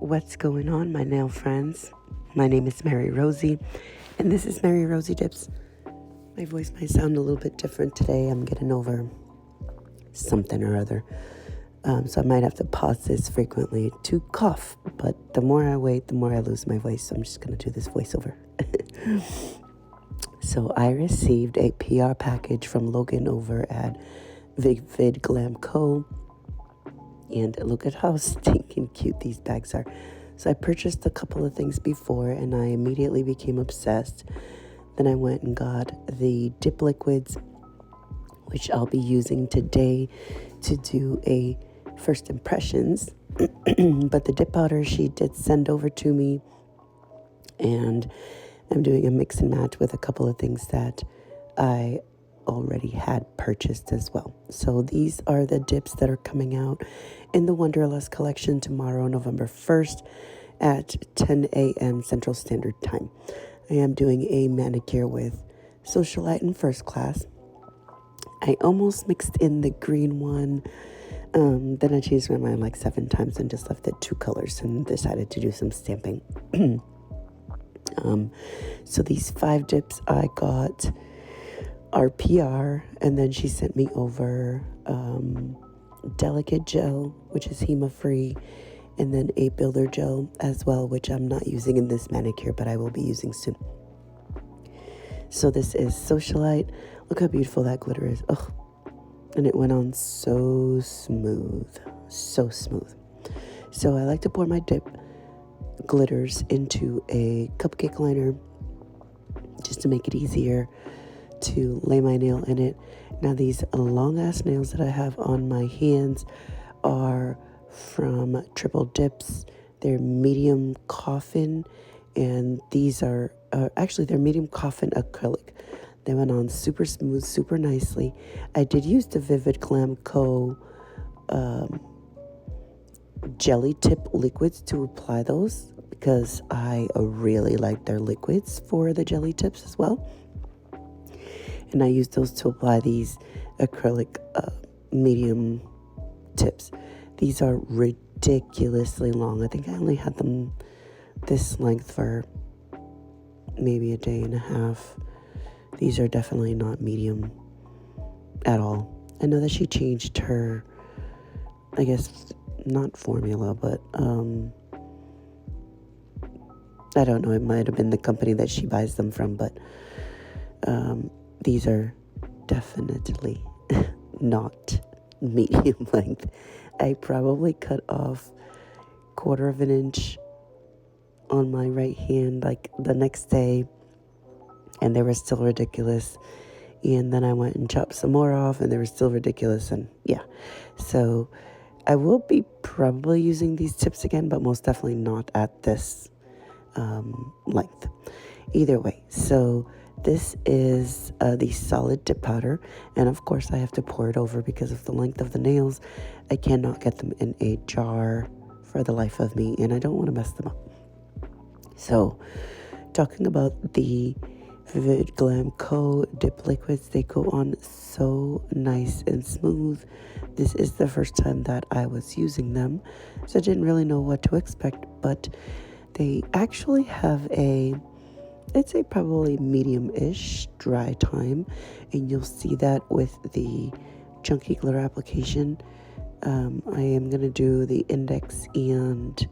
What's going on, my nail friends? My name is Mary Rosie, and this is Mary Rosie Dips. My voice might sound a little bit different today. I'm getting over something or other, so I might have to pause this frequently to cough. But the more I wait, the more I lose my voice, so I'm just going to do this voiceover. So I received a PR package from Logan over at Glam Co. And look at how stinking cute these bags are. So I purchased a couple of things before and I immediately became obsessed. Then I went and got the dip liquids, which I'll be using today to do a first impressions. But the dip powder she did send over to me, and I'm doing a mix and match with a couple of things that I already had purchased as well. So these are the dips that are coming out in the Wanderlust collection tomorrow, November 1st at 10 a.m. Central Standard Time. I am doing a manicure with Socialite in first class. I almost mixed in the green one. Then I changed my mind like 7 times and just left it 2 colors and decided to do some stamping. So these 5 dips I got RPR, and then she sent me over delicate gel, which is HEMA free, and then a builder gel as well, which I'm not using in this manicure, but I will be using soon. So this is Socialite. Look how beautiful that glitter is. Oh, and it went on so smooth, so smooth. So I like to pour my dip glitters into a cupcake liner just to make it easier to lay my nail in it. Now these long ass nails that I have on my hands are from Triple Dips. They're medium coffin, and these are actually they're medium coffin acrylic. They went on super smooth, super nicely. I did use the Vivid Glam Co. Jelly tip liquids to apply those because I really like their liquids for the jelly tips as well. And I use those to apply these acrylic medium tips. These are ridiculously long. I think I only had them this length for maybe a day and a half. These are definitely not medium at all. I know that she changed her, I guess, not formula, but I don't know. It might have been the company that she buys them from, but these are definitely not medium length. I probably cut off 1/4 of an inch on my right hand like the next day, and they were still ridiculous. And then I went and chopped some more off, and they were still ridiculous. And yeah, so I will be probably using these tips again, but most definitely not at this length. Either way, so this is the solid dip powder, and of course I have to pour it over because of the length of the nails. I cannot get them in a jar for the life of me, and I don't want to mess them up. So, talking about the Vivid Glam Co. dip liquids, they go on so nice and smooth. This is the first time that I was using them, so I didn't really know what to expect, but they actually have I'd say probably medium-ish dry time, and you'll see that with the chunky glitter application. I am going to do the index and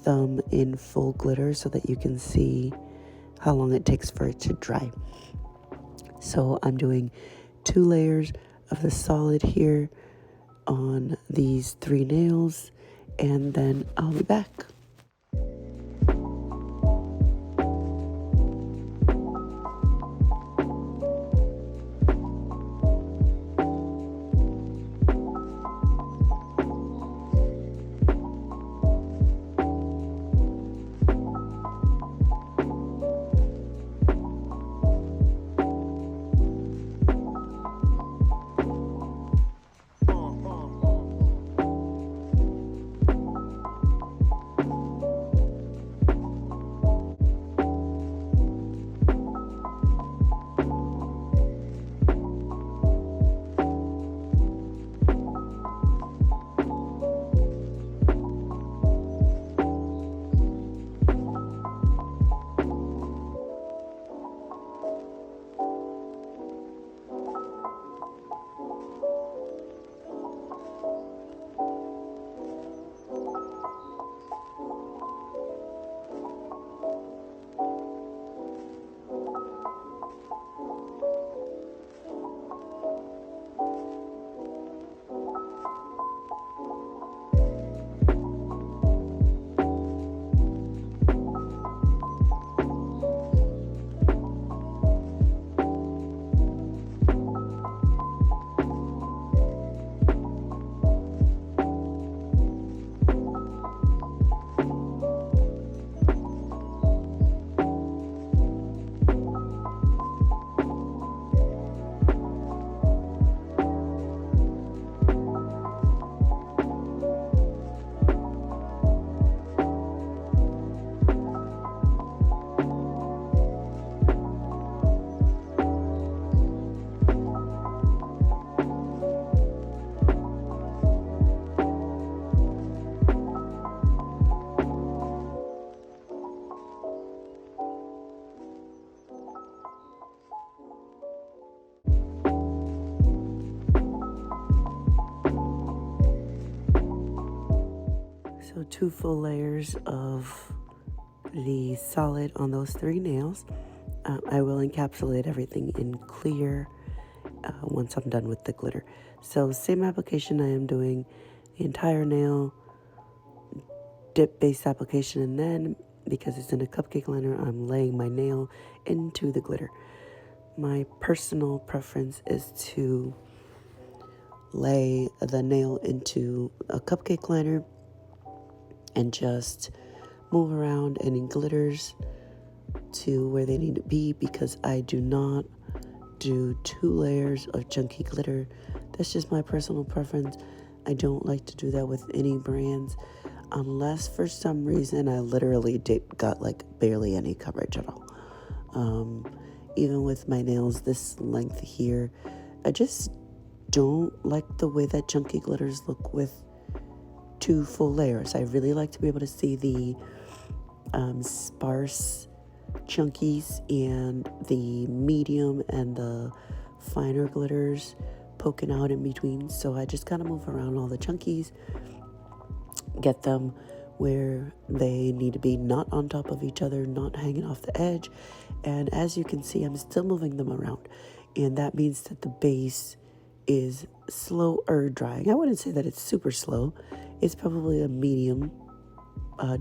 thumb in full glitter so that you can see how long it takes for it to dry. So I'm doing 2 layers of the solid here on these 3 nails, and then I'll be back. 2 full layers of the solid on those 3 nails. I will encapsulate everything in clear once I'm done with the glitter. So same application, I am doing the entire nail dip base application, and then because it's in a cupcake liner, I'm laying my nail into the glitter. My personal preference is to lay the nail into a cupcake liner and just move around any glitters to where they need to be, because I do not do 2 layers of chunky glitter. That's just my personal preference. I don't like to do that with any brands unless for some reason I literally got like barely any coverage at all. Even with my nails this length here, I just don't like the way that chunky glitters look with 2 full layers. I really like to be able to see the sparse chunkies and the medium and the finer glitters poking out in between. So I just kind of move around all the chunkies, get them where they need to be, not on top of each other, not hanging off the edge. And as you can see, I'm still moving them around, and that means that the base is slower drying. I wouldn't say that it's super slow. It's probably a medium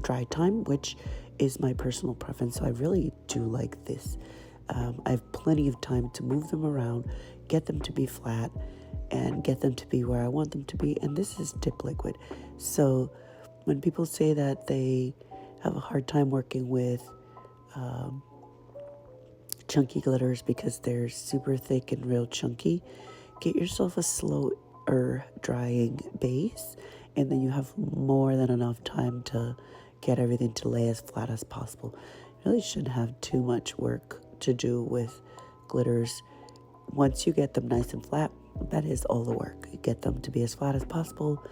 dry time, which is my personal preference. So I really do like this. I have plenty of time to move them around, get them to be flat, and get them to be where I want them to be. And this is dip liquid. So when people say that they have a hard time working with chunky glitters because they're super thick and real chunky, get yourself a slower drying base, and then you have more than enough time to get everything to lay as flat as possible. You really shouldn't have too much work to do with glitters. Once you get them nice and flat, that is all the work. You get them to be as flat as possible,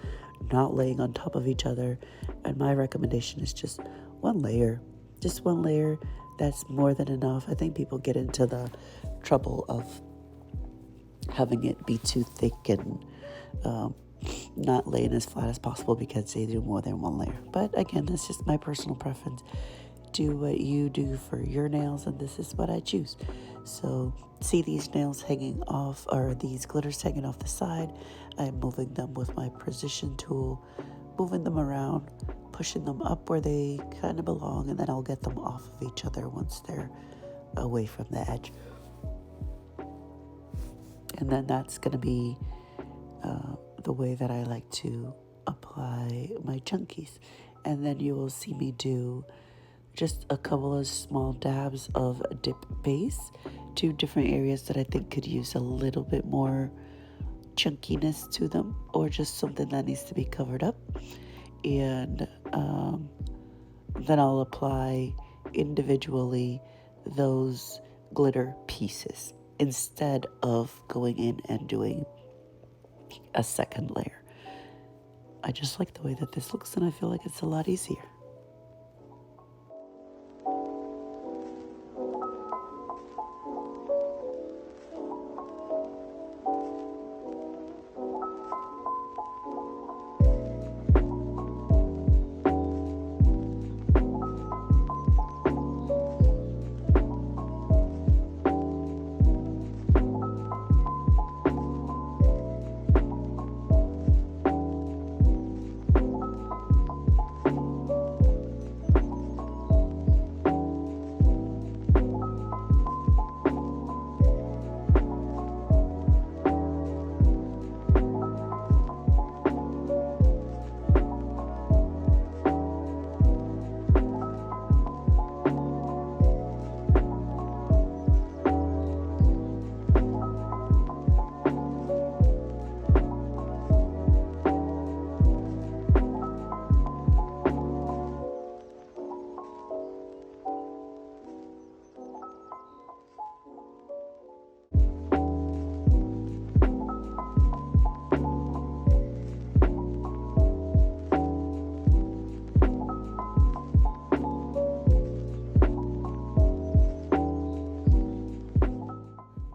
not laying on top of each other. And my recommendation is just 1 layer. Just 1 layer. That's more than enough. I think people get into the trouble of having it be too thick and not laying as flat as possible because they do more than 1 layer. But again, that's just my personal preference. Do what you do for your nails, and this is what I choose. So see these nails hanging off, or these glitters hanging off the side. I'm moving them with my precision tool, moving them around, pushing them up where they kind of belong, and then I'll get them off of each other once they're away from the edge. And then that's going to be the way that I like to apply my chunkies. And then you will see me do just a couple of small dabs of dip base to different areas that I think could use a little bit more chunkiness to them, or just something that needs to be covered up. And then I'll apply individually those glitter pieces instead of going in and doing a second layer. I just like the way that this looks, and I feel like it's a lot easier.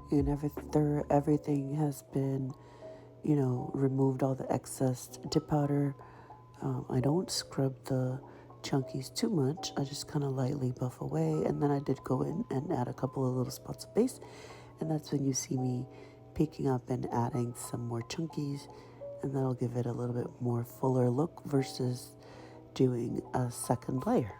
And after everything has been, removed all the excess dip powder, I don't scrub the chunkies too much. I just kind of lightly buff away, and then I did go in and add a couple of little spots of base, and that's when you see me picking up and adding some more chunkies, and that'll give it a little bit more fuller look versus doing a second layer.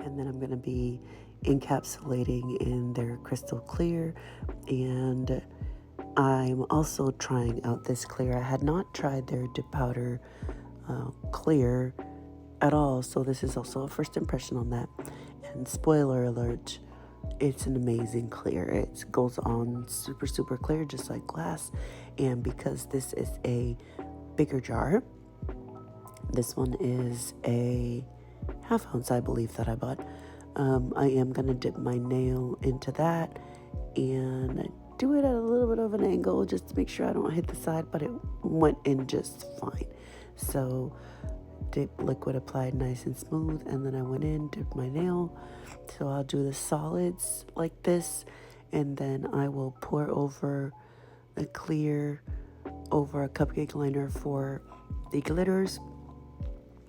And then I'm going to be encapsulating in their crystal clear, and I'm also trying out this clear. I had not tried their dip powder clear at all, so this is also a first impression on that. And spoiler alert, it's an amazing clear. It goes on super, super clear, just like glass. And because this is a bigger jar, this one is a half ounce, I believe, that I bought. I am going to dip my nail into that and do it at a little bit of an angle just to make sure I don't hit the side, but it went in just fine. So dip liquid applied nice and smooth, and then I went in, dipped my nail. So I'll do the solids like this, and then I will pour over the clear over a cupcake liner for the glitters,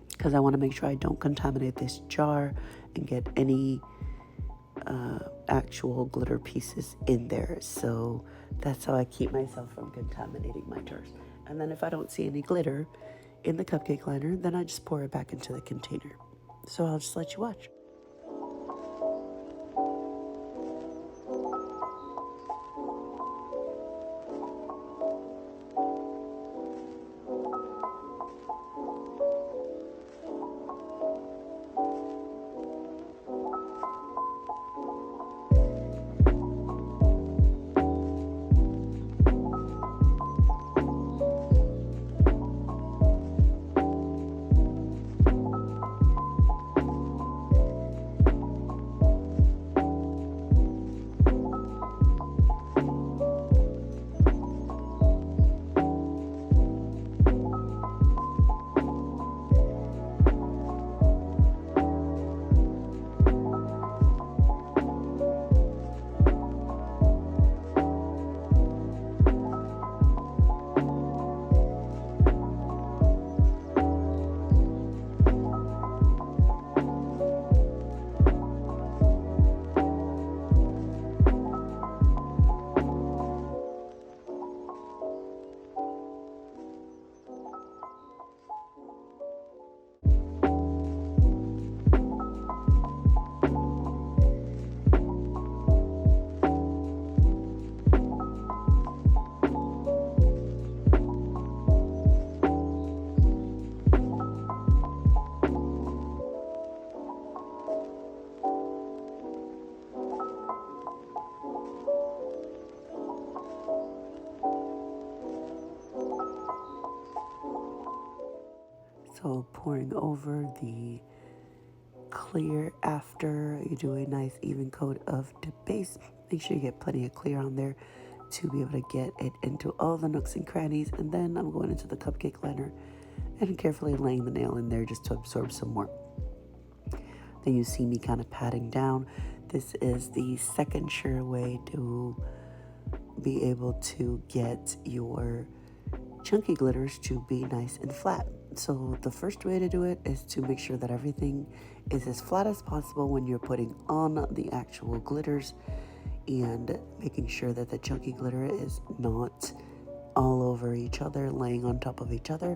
because I want to make sure I don't contaminate this jar and get any actual glitter pieces in there. So that's how I keep myself from contaminating my jars. And then if I don't see any glitter in the cupcake liner, then I just pour it back into the container. So I'll just let you watch. So pouring over the clear after you do a nice even coat of dip base. Make sure you get plenty of clear on there to be able to get it into all the nooks and crannies. And then I'm going into the cupcake liner and carefully laying the nail in there just to absorb some more. Then you see me kind of patting down. This is the second sure way to be able to get your chunky glitters to be nice and flat. So the first way to do it is to make sure that everything is as flat as possible when you're putting on the actual glitters, and making sure that the chunky glitter is not all over each other, laying on top of each other.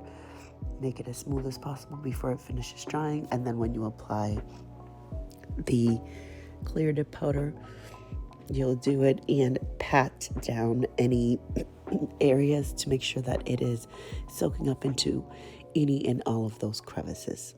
Make it as smooth as possible before it finishes drying. And then when you apply the clear dip powder, you'll do it and pat down any areas to make sure that it is soaking up into any and all of those crevices.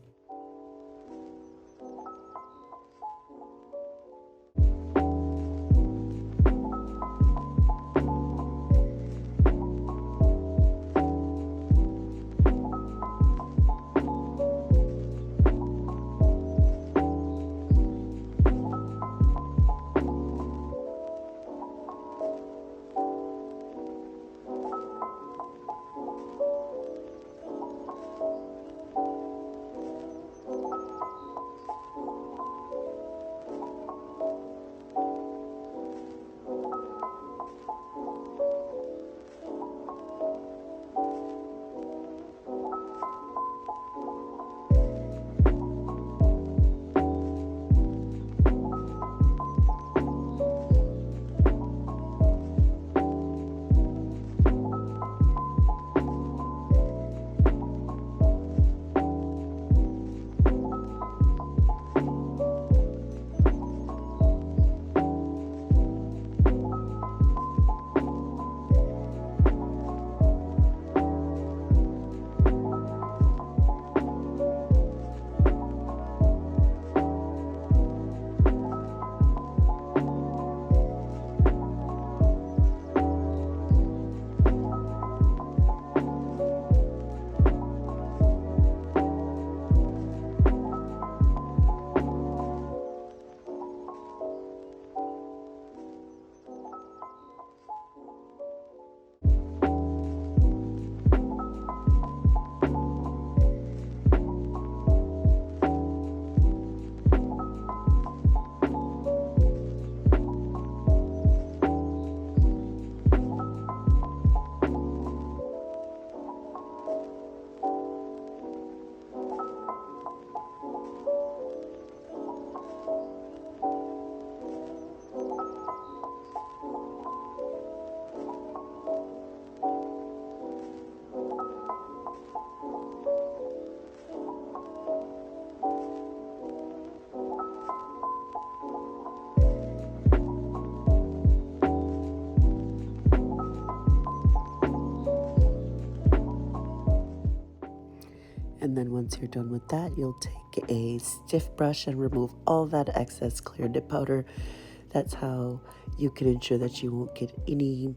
And then once you're done with that, you'll take a stiff brush and remove all that excess clear dip powder. That's how you can ensure that you won't get any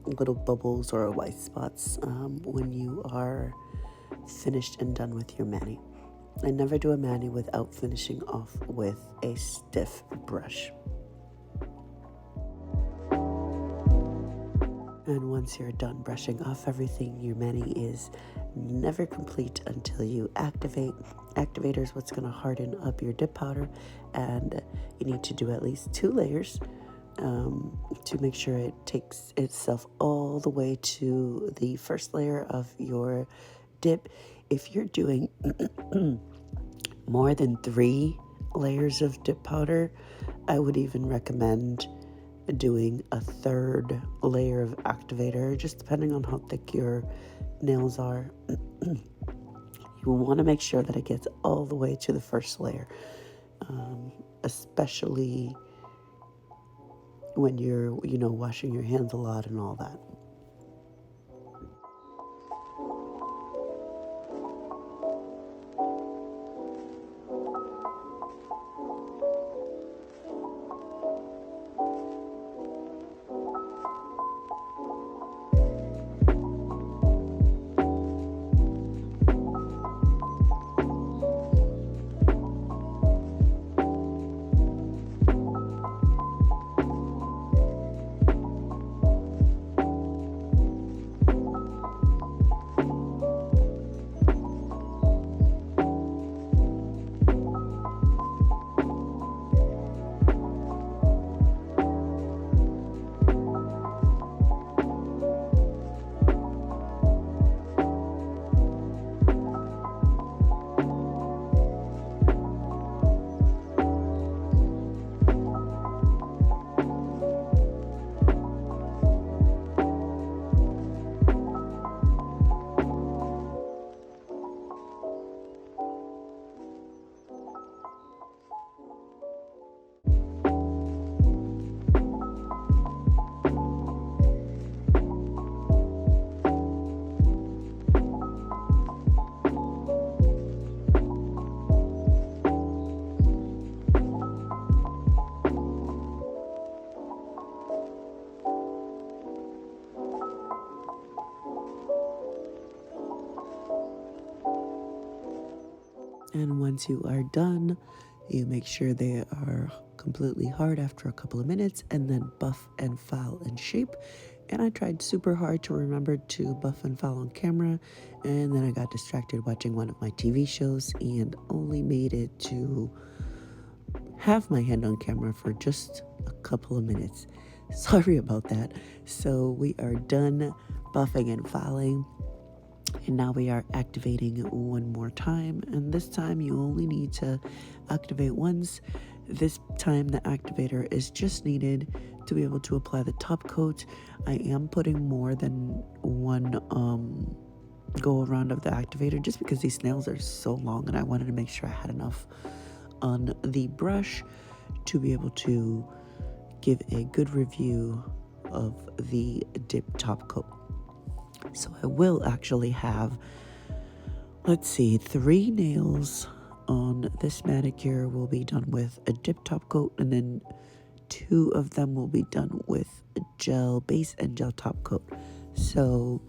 little bubbles or white spots when you are finished and done with your mani. I never do a mani without finishing off with a stiff brush. And once you're done brushing off everything, your mani is never complete until you activate. Activator is what's going to harden up your dip powder, and you need to do at least 2 layers to make sure it takes itself all the way to the first layer of your dip. If you're doing more than 3 layers of dip powder, I would even recommend doing a 3rd layer of activator, just depending on how thick your nails are. You want to make sure that it gets all the way to the first layer, especially when you're, washing your hands a lot and all that. once you are done, you make sure they are completely hard after a couple of minutes, and then buff and file and shape. And I tried super hard to remember to buff and file on camera, and then I got distracted watching one of my TV shows and only made it to have my hand on camera for just a couple of minutes. Sorry about that. So we are done buffing and filing, and now we are activating one more time, and this time you only need to activate once. This time the activator is just needed to be able to apply the top coat. I am putting more than one go around of the activator just because these nails are so long, and I wanted to make sure I had enough on the brush to be able to give a good review of the dip top coat. So I will actually have, 3 nails on this manicure will be done with a dip top coat, and then 2 of them will be done with a gel base and gel top coat. So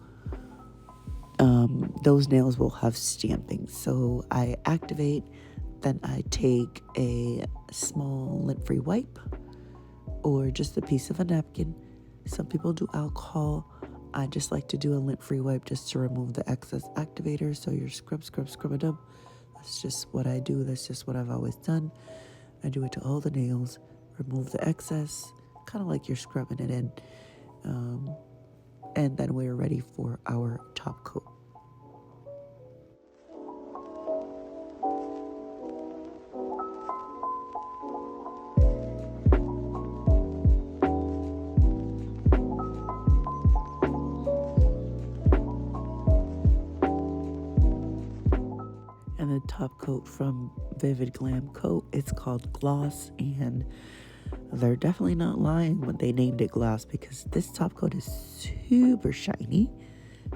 those nails will have stamping. So I activate, then I take a small lint-free wipe or just a piece of a napkin. Some people do alcohol. I just like to do a lint-free wipe just to remove the excess activator. So you're scrub it up. That's just what I do. That's just what I've always done. I do it to all the nails, remove the excess, kind of like you're scrubbing it in. And then we're ready for our top coat. And the top coat from Vivid Glam Coat, it's called Gloss, and they're definitely not lying when they named it Gloss, because this top coat is super shiny,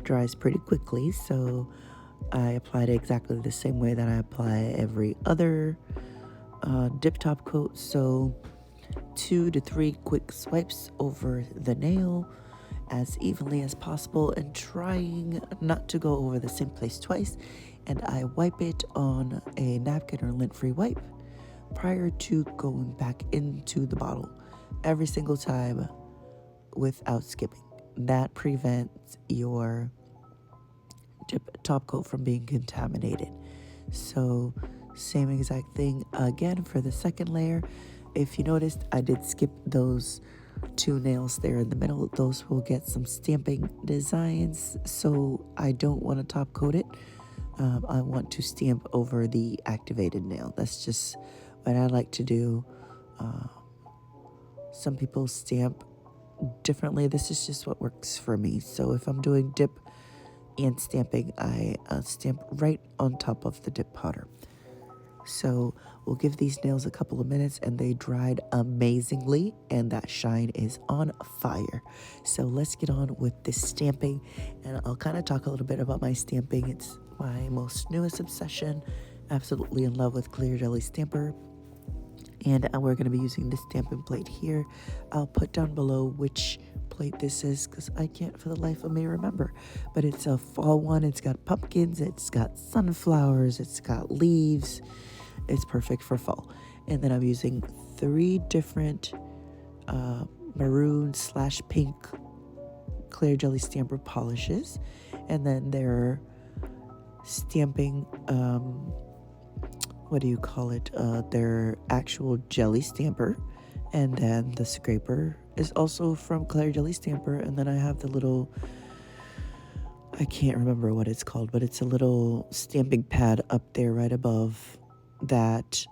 dries pretty quickly. So I applied it exactly the same way that I apply every other dip top coat. So 2 to 3 quick swipes over the nail as evenly as possible, and trying not to go over the same place twice. And I wipe it on a napkin or lint-free wipe prior to going back into the bottle every single time without skipping. That prevents your dip top coat from being contaminated. So same exact thing again for the second layer. If you noticed, I did skip those 2 nails there in the middle. Those will get some stamping designs, so I don't want to top coat it. I want to stamp over the activated nail. That's just what I like to do. Some people stamp differently. This is just what works for me. So if I'm doing dip and stamping, I stamp right on top of the dip powder. So we'll give these nails a couple of minutes, and they dried amazingly, and that shine is on fire. So let's get on with this stamping, and I'll kind of talk a little bit about my stamping. It's my most newest obsession. Absolutely in love with clear jelly stamper, and we're going to be using this stamping plate here. I'll put down below which plate this is because I can't for the life of me remember, but it's a fall one. It's got pumpkins, it's got sunflowers, it's got leaves. It's perfect for fall. And then I'm using 3 different maroon/pink clear jelly stamper polishes, and then they're stamping their actual jelly stamper, and then the scraper is also from clear jelly stamper. And then I have the little, I can't remember what it's called, but it's a little stamping pad up there right above that.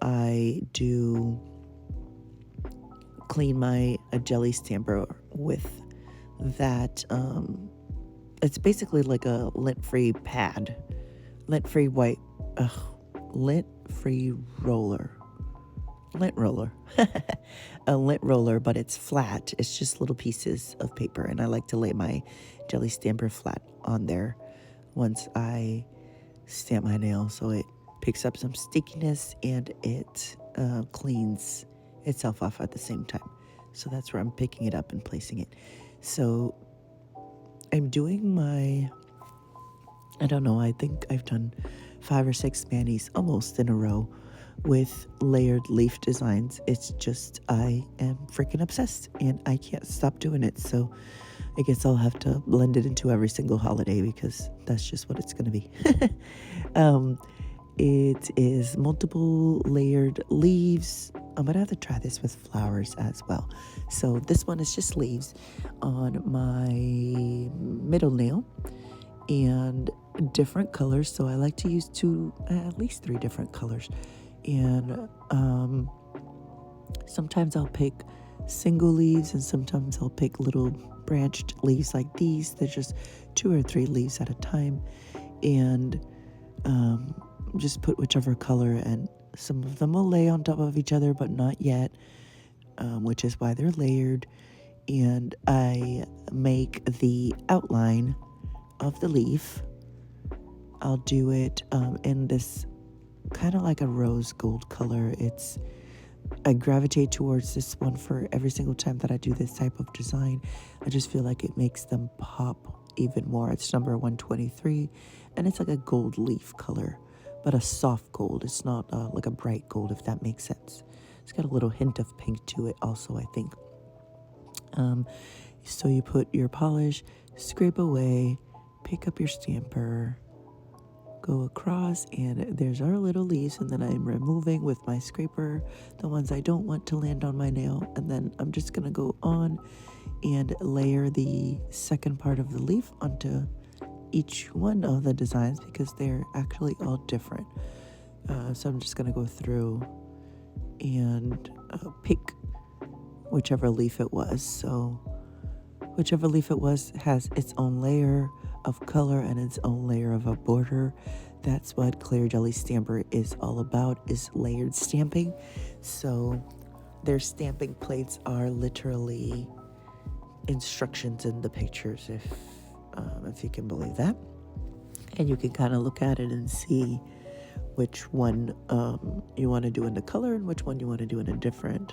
I do clean my jelly stamper with that. It's basically like a lint-free pad, lint-free white, lint-free roller, lint roller, a lint roller, but it's flat. It's just little pieces of paper, and I like to lay my jelly stamper flat on there once I stamp my nail, so it picks up some stickiness and it cleans itself off at the same time. So that's where I'm picking it up and placing it. So I'm doing my, I don't know, I think I've done 5 or 6 manis almost in a row with layered leaf designs. It's just, I am freaking obsessed and I can't stop doing it. So I guess I'll have to blend it into every single holiday because that's just what it's going to be. It is multiple layered leaves. I'm going to have to try this with flowers as well. So this one is just leaves on my middle nail and different colors. So I like to use at least 3 different colors. And sometimes I'll pick single leaves and sometimes I'll pick little branched leaves like these. They're just 2 or 3 leaves at a time. And just put whichever color, and some of them will lay on top of each other, but not yet, which is why they're layered. And I make the outline of the leaf. I'll do it in this kind of like a rose gold color. I gravitate towards this one for every single time that I do this type of design. I just feel like it makes them pop even more. It's number 123, and it's like a gold leaf color, but a soft gold. It's not like a bright gold, if that makes sense. It's got a little hint of pink to it also, I think. So you put your polish, scrape away, pick up your stamper, go across, and there's our little leaves, and then I'm removing with my scraper the ones I don't want to land on my nail, and then I'm just gonna go on and layer the second part of the leaf onto each one of the designs because they're actually all different. So I'm just gonna go through and pick whichever leaf it was. So whichever leaf it was has its own layer of color and its own layer of a border. That's what Clear Jelly Stamper is all about, is layered stamping. So their stamping plates are literally instructions in the pictures, if you can believe that. And you can kind of look at it and see which one you want to do in the color and which one you want to do in a different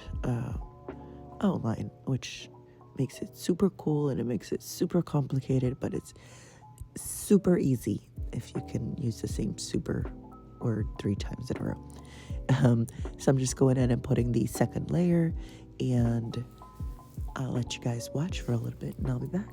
outline, which makes it super cool and it makes it super complicated, but it's super easy if you can use the same super word 3 times in a row. So I'm just going in and putting the second layer, and I'll let you guys watch for a little bit and I'll be back.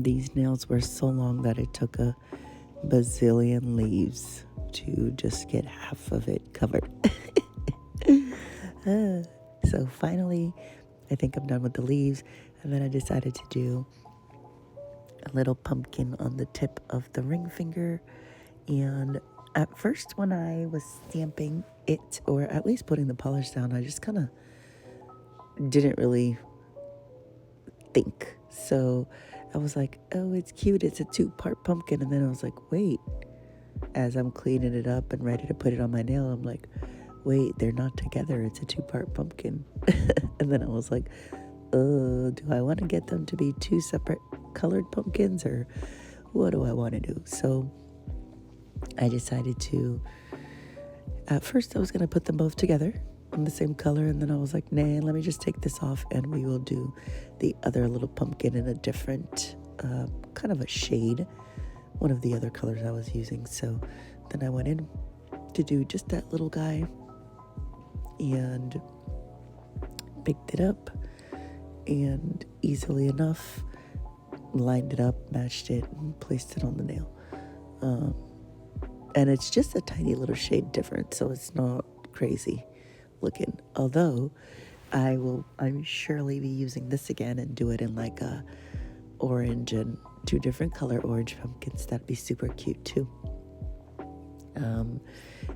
These nails were so long that it took a bazillion leaves to just get half of it covered. So finally, I think I'm done with the leaves, and then I decided to do a little pumpkin on the tip of the ring finger. And at first, when I was stamping it, or at least putting the polish down, I just kind of didn't really think. So I was like, oh, it's cute, it's a 2-part pumpkin. And then I was like, wait, as I'm cleaning it up and ready to put it on my nail, I'm like, wait, they're not together, it's a 2-part pumpkin. And then I was like, do I want to get them to be 2 separate colored pumpkins, or what do I want to do? So I decided to, at first I was going to put them both together in the same color, and then I was like, nah, let me just take this off and we will do the other little pumpkin in a different kind of a shade, one of the other colors I was using. So then I went in to do just that little guy and picked it up, and easily enough lined it up, matched it, and placed it on the nail. And it's just a tiny little shade different, so it's not crazy looking. Although I'm surely be using this again and do it in like a orange and 2 different color orange pumpkins. That'd be super cute too. And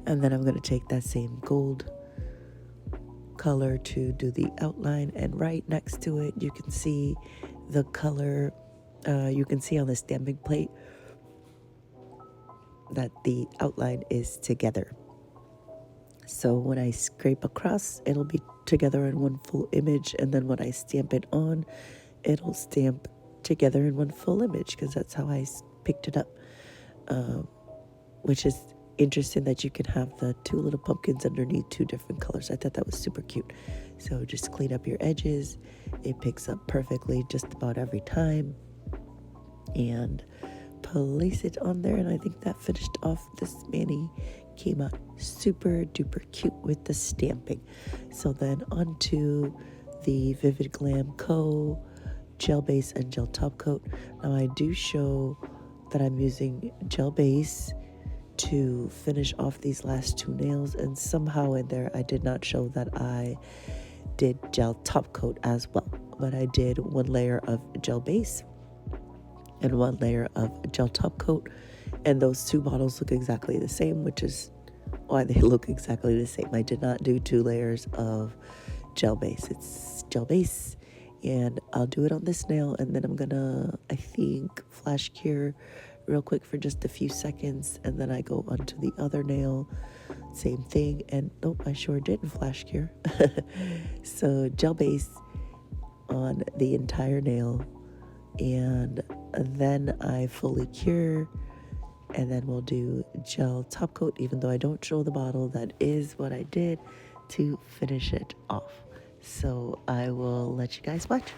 then I'm going to take that same gold color to do the outline, and right next to it you can see the color, you can see on the stamping plate that the outline is together. So when I scrape across, it'll be together in one full image, and then when I stamp it on, it'll stamp together in one full image, because that's how I picked it up. Which is interesting that you can have the 2 little pumpkins underneath 2 different colors. I thought that was super cute. So just clean up your edges. It picks up perfectly just about every time. And place it on there, and I think that finished off this mani. Came out super duper cute with the stamping. So then onto the Vivid Glam Co. gel base and gel top coat. Now I do show that I'm using gel base to finish off these last 2 nails, and somehow in there I did not show that I did gel top coat as well, but I did 1 layer of gel base and 1 layer of gel top coat, and those 2 bottles look exactly the same, which is why they look exactly the same. I did not do 2 layers of gel base. It's gel base, and I'll do it on this nail, and then I'm gonna, I think, flash cure real quick for just a few seconds, and then I go onto the other nail, same thing, and nope, I sure didn't flash cure. So gel base on the entire nail, and then I fully cure, and then we'll do gel top coat. Even though I don't show the bottle, that is what I did to finish it off. So I will let you guys watch.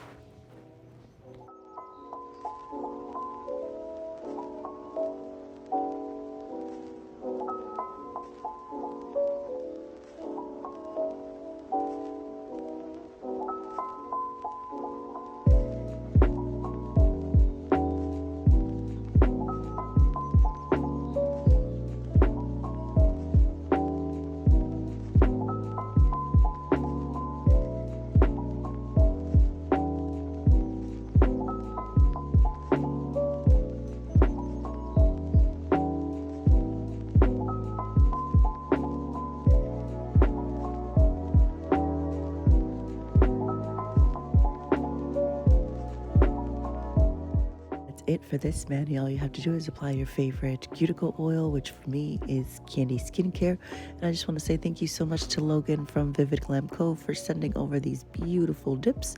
It for this mani. All you have to do is apply your favorite cuticle oil, which for me is Candy Skincare. And I just want to say thank you so much to Logan from Vivid Glam Co. for sending over these beautiful dips.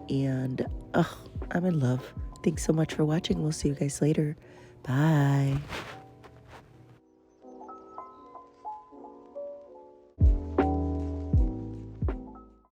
And I'm in love. Thanks so much for watching. We'll see you guys later. Bye.